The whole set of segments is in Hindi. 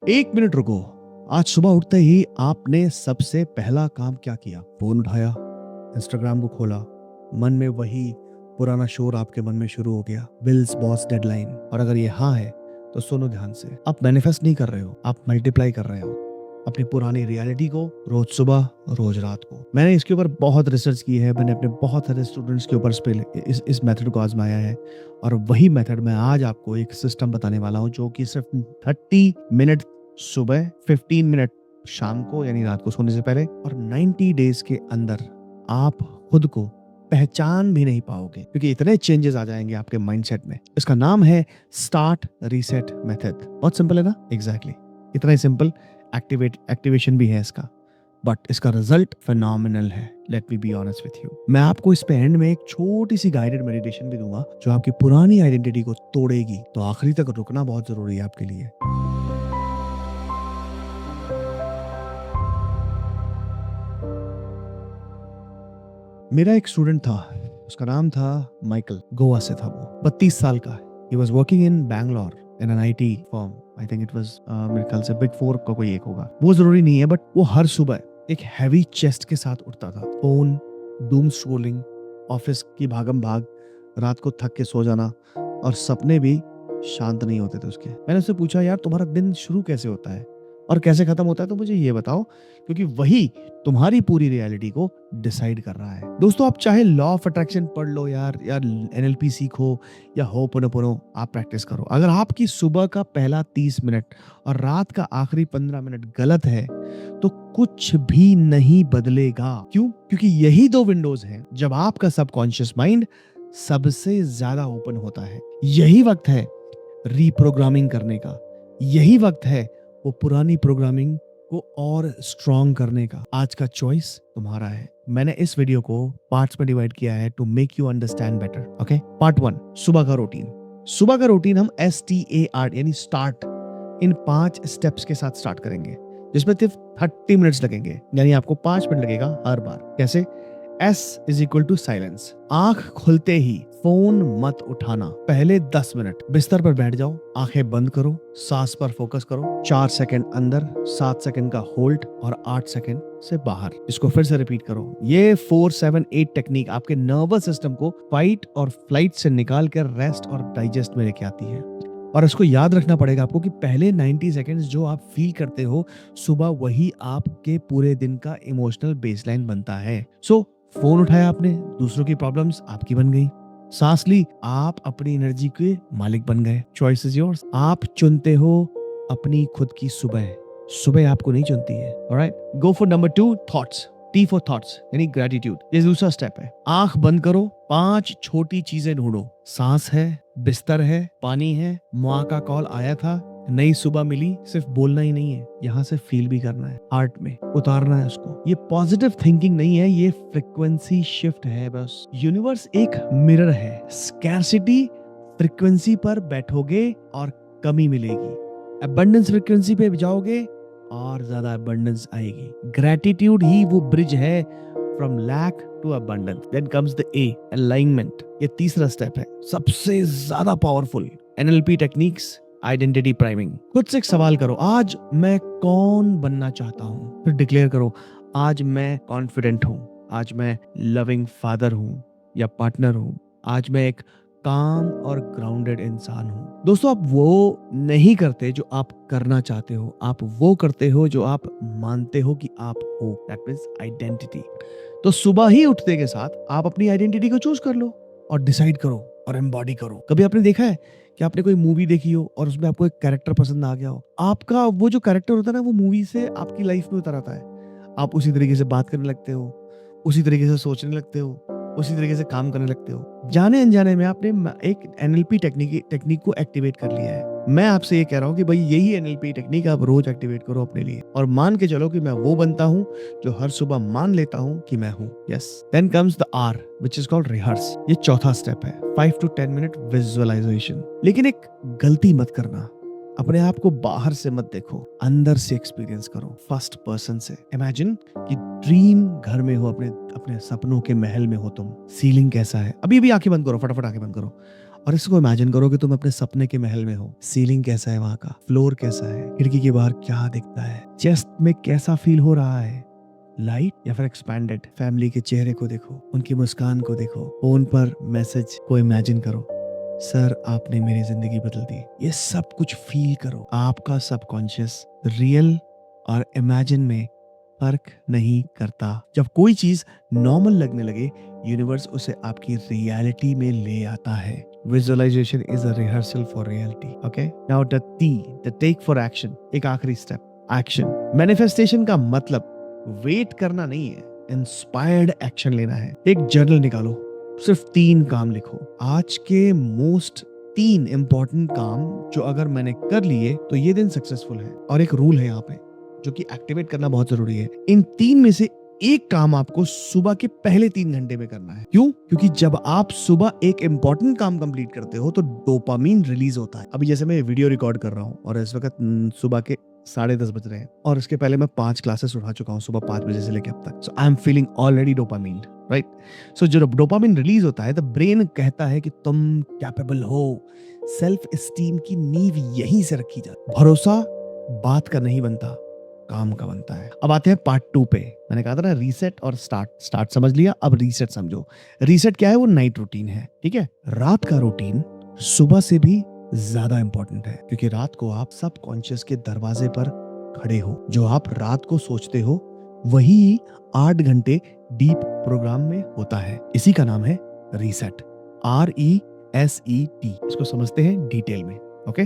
एक मिनट रुको। आज सुबह उठते ही आपने सबसे पहला काम क्या किया? फोन उठाया, इंस्टाग्राम को खोला, मन में वही पुराना शोर आपके मन में शुरू हो गया, बिल्स, बॉस, डेडलाइन। और अगर ये हाँ है तो सुनो ध्यान से, आप मैनिफेस्ट नहीं कर रहे हो, आप मल्टीप्लाई कर रहे हो अपनी पुरानी रियलिटी को, रोज सुबह रोज रात को। मैंने इसके ऊपर बहुत रिसर्च की है, मैंने अपने बहुत सारे स्टूडेंट्स के ऊपर इस मेथड को आजमाया है, और वही मेथड मैं आज आपको एक सिस्टम बताने वाला हूँ जो कि सिर्फ 30 मिनट सुबह, 15 मिनट शाम को यानी रात को सोने से पहले, और 90 डेज के अंदर आप खुद को पहचान भी नहीं पाओगे, क्योंकि इतने चेंजेस आ जाएंगे आपके माइंडसेट में। इसका नाम है स्टार्ट रीसेट मेथड। बहुत सिंपल है ना? एग्जैक्टली इतना ही सिंपल। एक्टिवेशन भी है इसका, बट इसका रिजल्ट फिनोमिनल है। Let me be honest with you. मैं आपको इस पे एंड में एक छोटी सी गाइडेड मेडिटेशन भी दूंगा जो आपकी पुरानी आइडेंटिटी को तोड़ेगी, तो आखिरी तक रुकना बहुत जरूरी है आपके लिए। मेरा एक स्टूडेंट था, उसका नाम था माइकल, गोवा से था वो, 32 साल का। He was working in Bangalore in an IT firm. I think it was मेरे ख्याल से बिग 4 का कोई एक होगा, वो जरूरी नहीं है, बट वो हर सुबह एक हैवी चेस्ट के साथ उठता था। फोन, डूम स्क्रोलिंग, ऑफिस की भागम भाग, रात को थक के सो जाना, और सपने भी शांत नहीं होते थे उसके। मैंने उससे पूछा, यार तुम्हारा दिन शुरू कैसे होता है और कैसे खत्म होता है, तो मुझे ये बताओ, क्योंकि वही तुम्हारी पूरी रियलिटी को डिसाइड कर रहा है। दोस्तों, आप चाहे लॉ ऑफ अट्रैक्शन पढ़ लो यार NLP सीखो या होपोनोपोनो आप प्रैक्टिस करो, अगर आपकी सुबह का पहला 30 मिनट और रात का आखिरी 15 मिनट गलत है तो कुछ भी नहीं बदलेगा। क्यों? क्योंकि यही दो विंडोज हैं जब आपका सबकॉन्शियस माइंड सबसे ज्यादा ओपन होता है। यही वक्त है रीप्रोग्रामिंग करने का, यही वक्त है वो पुरानी प्रोग्रामिंग को और स्ट्रॉन्ग करने का। आज का चॉइस तुम्हारा है। मैंने इस वीडियो को पार्ट्स में डिवाइड किया है to make you understand better. Okay, part 1, सुबह का रूटीन। सुबह का रूटीन हम START यानी स्टार्ट इन 5 स्टेप्स के साथ स्टार्ट करेंगे, जिसमें सिर्फ 30 मिनट्स लगेंगे, यानी आपको 5 मिनट लगेगा हर बार। कैसे? S is equal to silence. आंख खुलते ही फोन मत उठाना। पहले 10 मिनट बिस्तर पर बैठ जाओ, आंखें बंद करो, सांस पर फोकस करो। 4 सेकंड अंदर, 7 सेकंड का होल्ड और 8 सेकंड से बाहर। इसको फिर से रिपीट करो। ये 4-7-8 टेक्निक आपके नर्वस सिस्टम को फाइट और फ्लाइट से निकाल कर रेस्ट और डाइजेस्ट में लेके आती है। और इसको याद रखना पड़ेगा आपको कि पहले 90 सेकंड्स जो आप फील करते हो सुबह, वही आपके पूरे दिन का इमोशनल बेसलाइन बनता है। सो फोन उठाया आपने, दूसरों की प्रॉब्लम्स आपकी बन गई। सांस ली, आप अपनी एनर्जी के मालिक बन गए। Choice is yours. आप चुनते हो अपनी खुद की सुबह, सुबह आपको नहीं चुनती है। Alright, go for number 2, thoughts. T for thoughts यानी ग्रेटिट्यूड। ये दूसरा स्टेप है। आंख बंद करो, 5 छोटी चीजें ढूंढो। सांस है, बिस्तर है, पानी है, माँ का कॉल आया था, नई सुबह मिली। सिर्फ बोलना ही नहीं है, यहाँ से फील भी करना है, हार्ट में उतारना है उसको। ये पॉजिटिव थिंकिंग नहीं है, ये फ्रिक्वेंसी शिफ्ट है बस। यूनिवर्स एक मिरर है। स्कैर्सिटी फ्रिक्वेंसी पर बैठोगे और कमी मिलेगी, अबंडेंस फ्रिक्वेंसी पे जाओगे और ज्यादा अबंडेंस आएगी। ग्रेटिट्यूड ही वो ब्रिज है from lack to abundance. Then comes the A, alignment. ये तीसरा स्टेप है, सबसे ज्यादा powerful. NLP techniques, identity priming. खुद से एक सवाल करो, आज मैं कौन बनना चाहता हूं? फिर डिक्लेयर करो, आज मैं कॉन्फिडेंट हूं, आज मैं लविंग फादर हूं या पार्टनर हूं, आज मैं एक काम और ग्राउंडेड इंसान हूं। दोस्तों, आप वो नहीं करते जो आप करना चाहते हो, आप वो करते हो जो आप मानते हो कि आप हो। That means identity. तो सुबह ही उठते के साथ आप अपनी आइडेंटिटी को चूज कर लो और डिसाइड करो और एम्बॉडी करो। कभी आपने देखा है कि आपने कोई मूवी देखी हो और उसमें आपको एक कैरेक्टर पसंद आ गया हो, आपका वो जो कैरेक्टर होता है ना, वो मूवी से आपकी लाइफ में उतर आता है। आप उसी तरीके से बात करने लगते हो, उसी तरीके से सोचने लगते हो, उसी तरीके से काम करने लगते हो। जाने अनजाने में आपने एक NLP टेक्निक को एक्टिवेट कर लिया है। मैं आपसे ये कह रहा हूँ कि भाई यही NLP टेक्निक आप रोज एक्टिवेट करो अपने लिए, और मान के चलो कि मैं वो बनता हूँ जो हर सुबह मान लेता हूँ कि मैं हूँ। Yes. Then comes the R, which is called rehearse. ये चौथा स्टेप है, 5 to 10 मिनट विजुअलाइजेशन। लेकिन एक गलती मत करना, अपने आप को बाहर से मत देखो, अंदर से एक्सपीरियंस करो, फर्स्ट पर्सन से। इमेजिन कि ड्रीम घर में हो, अपने अपने सपनों के महल में हो तुम। सीलिंग कैसा है? अभी अभी आंखें बंद करो, फटाफट आंखें बंद करो और इसको इमेजिन करो कि तुम अपने सपने के महल में हो। सीलिंग कैसा है वहां का, फ्लोर कैसा है, खिड़की के बाहर क्या दिखता है, चेस्ट में कैसा फील हो रहा है, लाइट या फिर एक्सपैंडेड। फैमिली के चेहरे को देखो, उनकी मुस्कान को देखो, फोन पर मैसेज को इमेजिन करो, सर आपने मेरी जिंदगी बदल दी। ये सब कुछ फील करो। आपका सबकॉन्शियस रियल और इमेजिन में फर्क नहीं करता। जब कोई चीज नॉर्मल लगने लगे, यूनिवर्स उसे आपकी रियलिटी में ले आता है। Visualisation is a rehearsal for reality. Okay, now the take for action. एक आखिरी स्टेप, एक्शन। मैनिफेस्टेशन का मतलब वेट करना नहीं है, इंस्पायर्ड एक्शन लेना है। एक जर्नल निकालो, सिर्फ 3 काम लिखो। आज के मोस्ट 3 इंपॉर्टेंट काम जो अगर मैंने कर लिए तो ये दिन सक्सेसफुल है। और एक रूल है यहाँ पे जो कि एक्टिवेट करना बहुत जरूरी है। इन 3 में से एक काम आपको सुबह के पहले 3 घंटे में करना है। क्यों? क्योंकि जब आप सुबह एक इंपॉर्टेंट काम कंप्लीट करते हो तो डोपामीन रिलीज होता है। अभी जैसे मैं वीडियो रिकॉर्ड कर रहा हूँ और इस वक्त सुबह के 10:30 बज रहे हैं और इसके पहले मैं 5 क्लासेस उठा चुका हूँ सुबह 5 बजे से लेकर अब तक। So I am feeling already dopamine, right? So जो डोपामीन रिलीज होता है, द ब्रेन कहता है कि तुम कैपेबल हो। सेल्फ एस्टीम की नींव यहीं से रखी जाती। भरोसा बात का नहीं बनता, काम का बनता है। अब आते हैं पार्ट 2 पे। मैंने कहा था ना रीसेट और स्टार्ट समझ लिया, अब रीसेट समझो। रीसेट क्या है? वो नाइट रूटीन है, ठीक है? रात का रूटीन सुबह से भी ज्यादा इंपॉर्टेंट है, क्योंकि रात को आप सबकॉन्शियस के दरवाजे पर खड़े हो। जो आप रात को सोचते हो वही 8 घंटे डीप प्रोग्राम में होता है। इसी का नाम है रीसेट, RESET। इसको समझते हैं डिटेल में। Okay,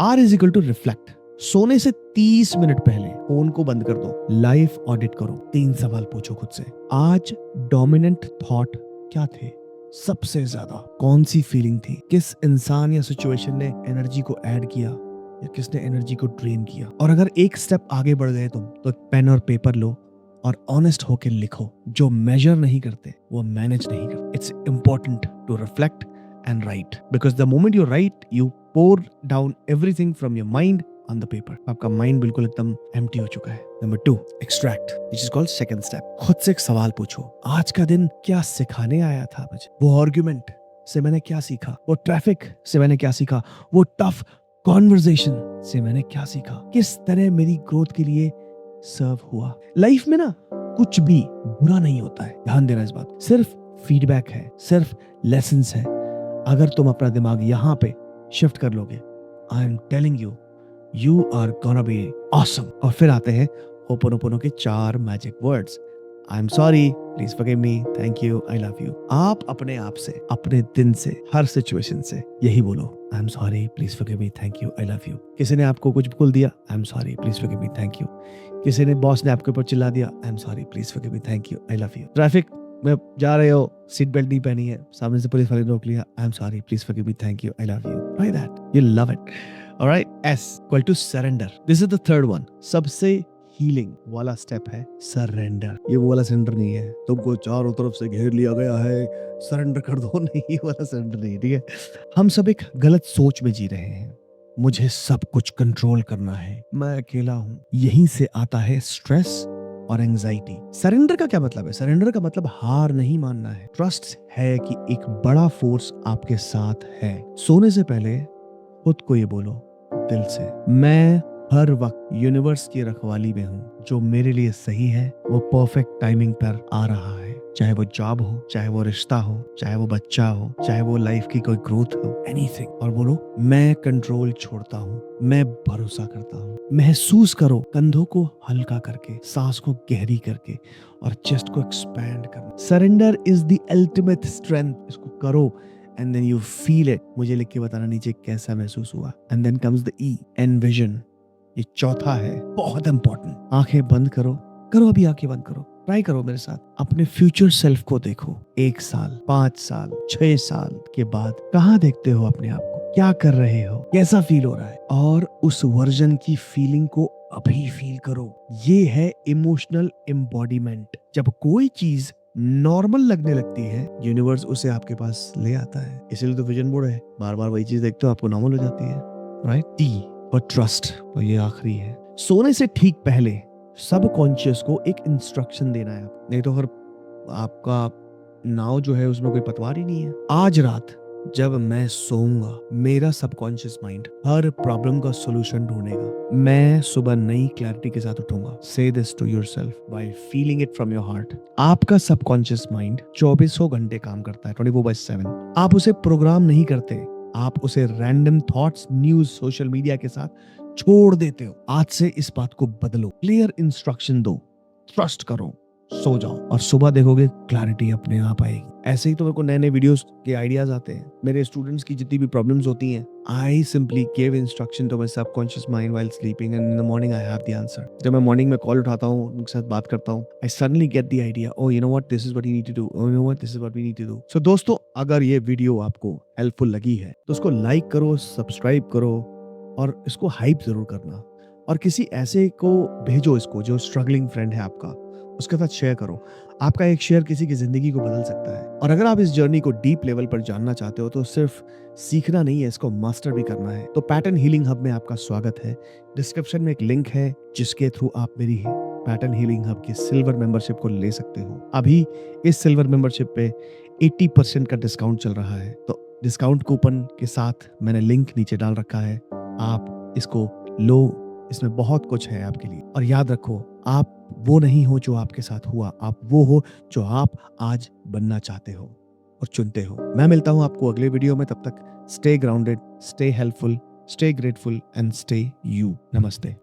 R is equal to reflect. सोने से 30 मिनट पहले फोन को बंद कर दो, लाइफ ऑडिट करो, 3 सवाल पूछो खुद से। आज डोमिनेंट थॉट क्या थे? सबसे ज्यादा कौन सी फीलिंग थी? किस इंसान या सिचुएशन ने एनर्जी को ऐड किया या किसने एनर्जी को ड्रेन किया? और अगर एक स्टेप आगे बढ़ गए तुम तो पेन और पेपर लो और ऑनेस्ट होकर लिखो। जो मेजर नहीं करते वो मैनेज नहीं करते। It's important to reflect and write, because the moment you write you pour down everything from your mind on the paper. आपका माइंड बिल्कुल एकदम एम्प्टी हो चुका है। Number 2, extract, which is called second step. खुद से एक सवाल पूछो, आज का दिन क्या सिखाने आया था मुझे? वो आर्गुमेंट से मैंने क्या सीखा? वो ट्रैफिक से मैंने क्या सीखा? वो टफ कॉन्वर्सेशन से मैंने क्या सीखा? किस तरह मेरी ग्रोथ के लिए सर्व हुआ? लाइफ में ना कुछ भी बुरा नहीं होता है, ध्यान देना इस बात। सिर्फ फीडबैक है, सिर्फ लेसन्स है। अगर तुम अपना दिमाग यहाँ पे शिफ्ट कर लोगे, I am telling you, you are gonna be awesome. और फिर आते हैं होपोनोपोनो के 4 magic words. I am sorry, please forgive me, thank you, I love you. आप अपने आप से, अपने दिन से, हर सिचुएशन से यही बोलो, आई am sorry, please forgive me, thank you, I love you. किसी ने आपको कुछ बोल दिया, आई am sorry, please forgive me, thank you. किसी ने बॉस ने आपके ऊपर चिल्ला दिया, आई am sorry, please forgive me, thank you, I love you. Traffic में जा रहे हो, सीट बेल्ट नहीं पहनी है, सामने से पुलिस वाले ने रोक लिया, I am sorry, please forgive me, thank you, I love you. Try that, you love it. Alright, S equal to surrender. This is the third one. सबसे हीलिंग वाला स्टेप है सरेंडर। ये वो वाला सरेंडर नहीं है तुमको चारों तरफ से घेर लिया गया है, सरेंडर कर दो, नहीं, ये वाला सरेंडर नहीं, ठीक है? हम सब एक गलत सोच में जी रहे हैं, मुझे सब कुछ कंट्रोल करना है, मैं अकेला हूं। यहीं से आता है स्ट्रेस और एंजाइटी। सरेंडर का क्या मतलब है? सरेंडर का मतलब हार नहीं मानना है। ट्रस्ट है कि एक बड़ा फोर्स आपके साथ है। सोने से पहले खुद को ये बोलो दिल से, मैं हर वक्त यूनिवर्स की रखवाली में हूँ। जो मेरे लिए सही है वो परफेक्ट टाइमिंग पर आ रहा है। चाहे वो जॉब हो, चाहे वो रिश्ता हो, चाहे वो बच्चा हो, चाहे वो लाइफ की कोई ग्रोथ हो, एनीथिंग। और बोलो, मैं कंट्रोल छोड़ता हूँ, मैं भरोसा करता हूँ। महसूस करो कंधों को हल्का करके, सांस को गहरी करके और चेस्ट को एक्सपैंड करना। Surrender is the ultimate strength. इसको करो and then you feel it। मुझे लिख के बताना नीचे कैसा महसूस हुआ। and then comes the E, envision। ये चौथा है, बहुत इंपॉर्टेंट। आंखें बंद करो, अभी आंखें बंद करो, ट्राई करो मेरे साथ। अपने फ्यूचर सेल्फ को देखो। 1 साल, 5 साल, 6 साल के बाद कहाँ देखते हो अपने आप को? क्या कर रहे हो? कैसा फील हो रहा है? और उस वर्जन की फीलिंग को अभी फील करो। ये है इमोशनल एम्बॉडीमेंट। जब कोई चीज नॉर्मल लगने लगती है, यूनिवर्स उसे आपके पास ले आता है। इसीलिए तो विजन बोर्ड है, बार बार वही चीज देखते हो आपको नॉर्मल हो जाती है, राइट? T और ट्रस्ट, तो ये आखिरी है। सोने से ठीक पहले सब कॉन्शियस को एक इंस्ट्रक्शन देना है, नहीं तो फिर आपका नाव जो है उसमें कोई पतवार ही नहीं है। आज रात जब मैं सोऊंगा मेरा सबकॉन्शियस माइंड हर प्रॉब्लम का सॉल्यूशन ढूंढेगा। मैं सुबह नई क्लैरिटी के साथ उठूंगा। Say this to yourself while feeling it from your heart. आपका सबकॉन्शियस माइंड 24 घंटे काम करता है, 24/7। आप उसे प्रोग्राम नहीं करते, आप उसे random thoughts, news, social media के साथ छोड़ देते हो। आज से इस बात को बदलो, क्लियर इंस्ट्रक्शन दो, ट्रस्ट करो, सो जाओ और सुबह देखोगे क्लैरिटी अपने आप आएगी। ऐसे ही तो मेरे को नए नए वीडियोस के आइडियाज आते हैं। मेरे स्टूडेंट्स की जितनी भी प्रॉब्लम्स होती हैं, I simply give instruction to my subconscious mind while sleeping and in the morning I have the answer. जब मैं मॉर्निंग में कॉल उठाता हूँ, उनके साथ बात करता हूँ, I suddenly get the idea, oh you know what, this is what you need to do, oh you know what, this is what we need to do. So दोस्तों, अगर ये वीडियो आपको हेल्पफुल लगी है तो उसको लाइक करो, सब्सक्राइब करो और इसको हाइप जरूर करना। और किसी ऐसे को भेजो इसको जो स्ट्रगलिंग फ्रेंड है आपका, उसके साथ शेयर करो। आपका एक शेयर किसी की जिंदगी को बदल सकता है। और अगर आप इस जर्नी को डीप लेवल पर जानना चाहते हो तो सिर्फ सीखना नहीं है, इसको मास्टर भी करना है। तो पैटर्न हीलिंग हब में आपका स्वागत है। डिस्क्रिप्शन में एक लिंक है जिसके थ्रू आप मेरी पैटर्न हीलिंग हब की सिल्वर मेंबरशिप को ले सकते हो। अभी इस सिल्वर मेंबरशिप पे 80% का डिस्काउंट चल रहा है। तो डिस्काउंट कूपन के साथ मैंने लिंक नीचे डाल रखा है, आप इसको लो। इसमें बहुत कुछ है आपके लिए। और याद रखो, आप वो नहीं हो जो आपके साथ हुआ, आप वो हो जो आप आज बनना चाहते हो और चुनते हो। मैं मिलता हूं आपको अगले वीडियो में। तब तक stay grounded, stay helpful, stay grateful and stay you. नमस्ते।